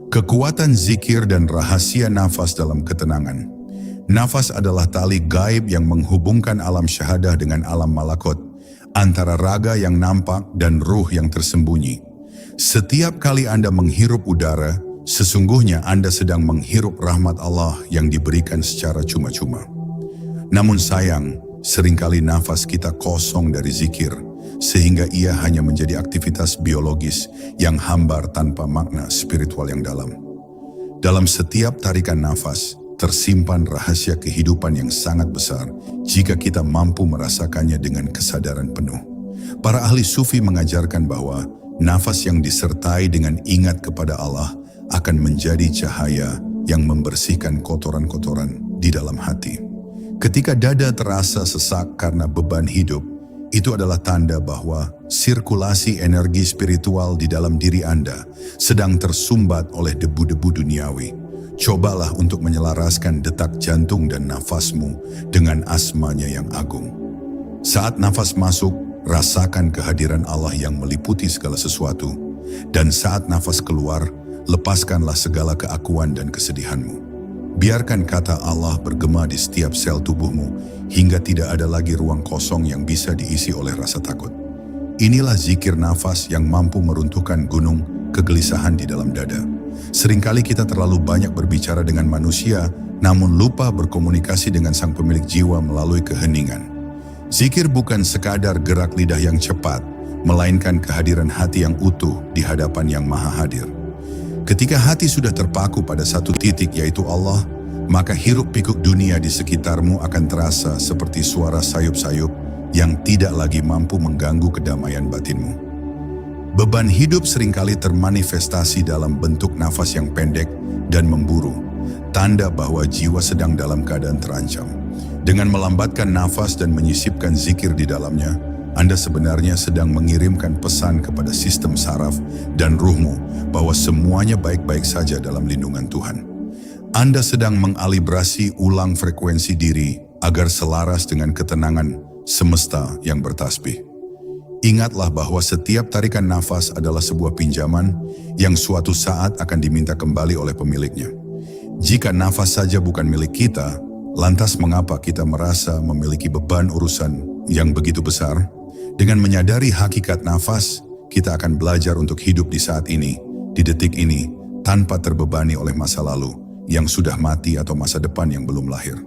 Kekuatan zikir dan rahasia nafas dalam ketenangan. Nafas adalah tali gaib yang menghubungkan alam syahadah dengan alam malakut, antara raga yang nampak dan ruh yang tersembunyi. Setiap kali Anda menghirup udara, sesungguhnya Anda sedang menghirup rahmat Allah yang diberikan secara cuma-cuma. Namun sayang, seringkali nafas kita kosong dari zikir, sehingga ia hanya menjadi aktivitas biologis yang hambar tanpa makna spiritual yang dalam. Dalam setiap tarikan nafas, tersimpan rahasia kehidupan yang sangat besar jika kita mampu merasakannya dengan kesadaran penuh. Para ahli sufi mengajarkan bahwa nafas yang disertai dengan ingat kepada Allah akan menjadi cahaya yang membersihkan kotoran-kotoran di dalam hati. Ketika dada terasa sesak karena beban hidup, itu adalah tanda bahwa sirkulasi energi spiritual di dalam diri Anda sedang tersumbat oleh debu-debu duniawi. Cobalah untuk menyelaraskan detak jantung dan nafasmu dengan asmanya yang agung. Saat nafas masuk, rasakan kehadiran Allah yang meliputi segala sesuatu. Dan saat nafas keluar, lepaskanlah segala keakuan dan kesedihanmu. Biarkan kata Allah bergema di setiap sel tubuhmu hingga tidak ada lagi ruang kosong yang bisa diisi oleh rasa takut. Inilah zikir nafas yang mampu meruntuhkan gunung kegelisahan di dalam dada. Seringkali kita terlalu banyak berbicara dengan manusia, namun lupa berkomunikasi dengan sang pemilik jiwa melalui keheningan. Zikir bukan sekadar gerak lidah yang cepat, melainkan kehadiran hati yang utuh di hadapan yang maha hadir. Ketika hati sudah terpaku pada satu titik, yaitu Allah, maka hiruk-pikuk dunia di sekitarmu akan terasa seperti suara sayup-sayup yang tidak lagi mampu mengganggu kedamaian batinmu. Beban hidup seringkali termanifestasi dalam bentuk nafas yang pendek dan memburu, tanda bahwa jiwa sedang dalam keadaan terancam. Dengan melambatkan nafas dan menyisipkan zikir di dalamnya, Anda sebenarnya sedang mengirimkan pesan kepada sistem saraf dan ruhmu bahwa semuanya baik-baik saja dalam lindungan Tuhan. Anda sedang mengalibrasi ulang frekuensi diri agar selaras dengan ketenangan semesta yang bertasbih. Ingatlah bahwa setiap tarikan nafas adalah sebuah pinjaman yang suatu saat akan diminta kembali oleh pemiliknya. Jika nafas saja bukan milik kita, lantas mengapa kita merasa memiliki beban urusan yang begitu besar? Dengan menyadari hakikat nafas, kita akan belajar untuk hidup di saat ini, di detik ini, tanpa terbebani oleh masa lalu yang sudah mati atau masa depan yang belum lahir.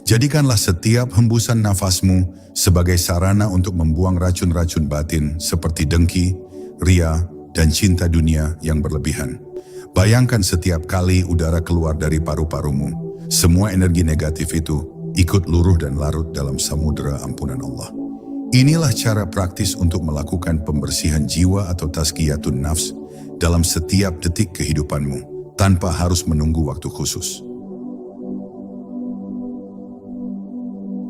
Jadikanlah setiap hembusan nafasmu sebagai sarana untuk membuang racun-racun batin seperti dengki, ria, dan cinta dunia yang berlebihan. Bayangkan setiap kali udara keluar dari paru-parumu, semua energi negatif itu ikut luruh dan larut dalam samudera ampunan Allah. Inilah cara praktis untuk melakukan pembersihan jiwa atau tazkiyatun nafs dalam setiap detik kehidupanmu, tanpa harus menunggu waktu khusus.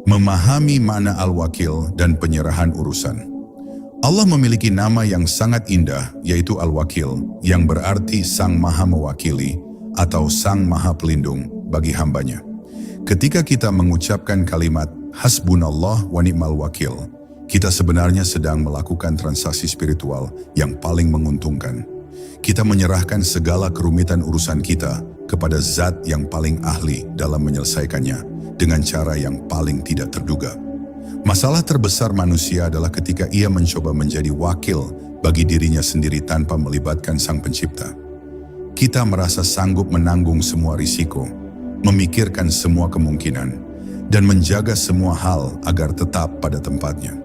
Memahami makna Al-Wakil dan penyerahan urusan. Allah memiliki nama yang sangat indah, yaitu Al-Wakil, yang berarti Sang Maha Mewakili atau Sang Maha Pelindung bagi hambanya. Ketika kita mengucapkan kalimat Hasbunallah wa ni'mal wakil, kita sebenarnya sedang melakukan transaksi spiritual yang paling menguntungkan. Kita menyerahkan segala kerumitan urusan kita kepada Zat yang paling ahli dalam menyelesaikannya dengan cara yang paling tidak terduga. Masalah terbesar manusia adalah ketika ia mencoba menjadi wakil bagi dirinya sendiri tanpa melibatkan Sang Pencipta. Kita merasa sanggup menanggung semua risiko, memikirkan semua kemungkinan, dan menjaga semua hal agar tetap pada tempatnya.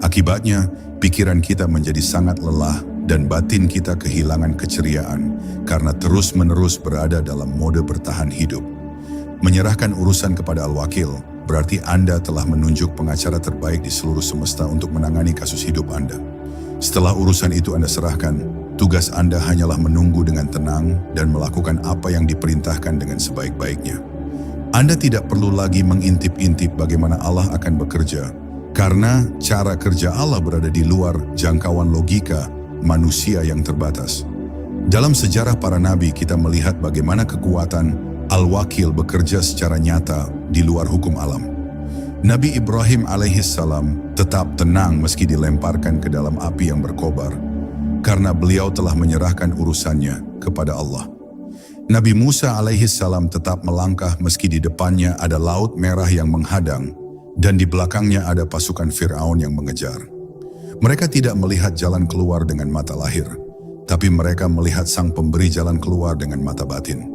Akibatnya, pikiran kita menjadi sangat lelah dan batin kita kehilangan keceriaan karena terus-menerus berada dalam mode bertahan hidup. Menyerahkan urusan kepada Al-Wakil berarti Anda telah menunjuk pengacara terbaik di seluruh semesta untuk menangani kasus hidup Anda. Setelah urusan itu Anda serahkan, tugas Anda hanyalah menunggu dengan tenang dan melakukan apa yang diperintahkan dengan sebaik-baiknya. Anda tidak perlu lagi mengintip-intip bagaimana Allah akan bekerja, karena cara kerja Allah berada di luar jangkauan logika manusia yang terbatas. Dalam sejarah para nabi kita melihat bagaimana kekuatan Al-Wakil bekerja secara nyata di luar hukum alam. Nabi Ibrahim alaihissalam tetap tenang meski dilemparkan ke dalam api yang berkobar, karena beliau telah menyerahkan urusannya kepada Allah. Nabi Musa alaihi salam tetap melangkah meski di depannya ada laut merah yang menghadang dan di belakangnya ada pasukan Fir'aun yang mengejar. Mereka tidak melihat jalan keluar dengan mata lahir, tapi mereka melihat sang pemberi jalan keluar dengan mata batin.